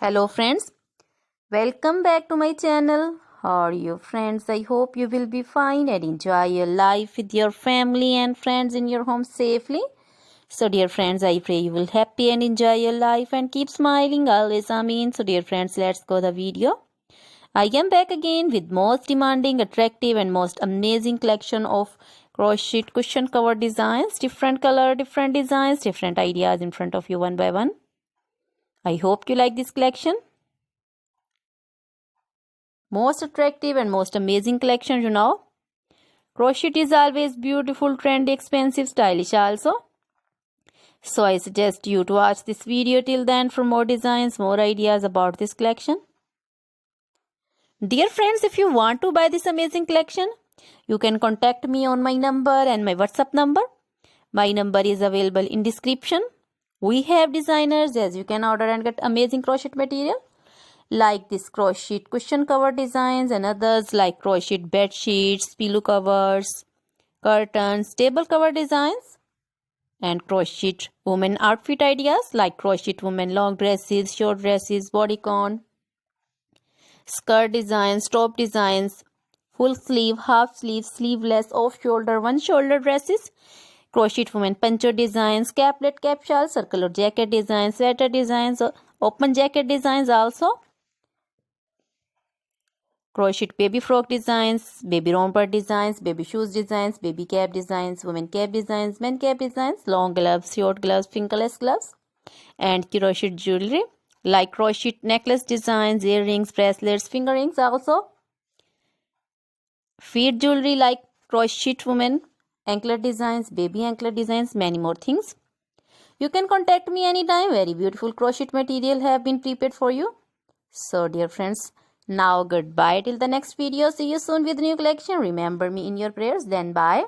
Hello friends, welcome back to my channel. How are you friends? I hope you will be fine and enjoy your life with your family and friends in your home safely. So dear friends, I pray you will happy and enjoy your life and keep smiling always. Amen. So dear friends, let's go the video. I am back again with most demanding, attractive and most amazing collection of crochet cushion cover designs. Different color, different designs, different ideas in front of you one by one. I hope you like this collection. Most attractive and most amazing collection, Crochet is always beautiful, trendy, expensive, stylish also. So I suggest you to watch this video till then for more designs, more ideas about this collection. Dear friends, if you want to buy this amazing collection, you can contact me on my number and my WhatsApp number. My number is available in description. We have designers as you can order and get amazing crochet material like this crochet cushion cover designs and others like crochet bed sheets, pillow covers, curtains, table cover designs, and crochet women outfit ideas like crochet women long dresses, short dresses, bodycon, skirt designs, top designs, full sleeve, half sleeve, sleeveless, off shoulder, one shoulder dresses, crochet women poncho designs, caplet, cap shawl, circular jacket designs, sweater designs, open jacket designs also. Crochet baby frock designs, baby romper designs, baby shoes designs, baby cap designs, women cap designs, men cap designs, long gloves, short gloves, fingerless gloves, and crochet jewelry like crochet necklace designs, earrings, bracelets, finger rings also. Feet jewelry like crochet women anklet designs, baby anklet designs, many more things. You can contact me anytime. Very beautiful crochet material have been prepared for you. So dear friends, now goodbye till the next video. See you soon with new collection. Remember me in your prayers. Then bye.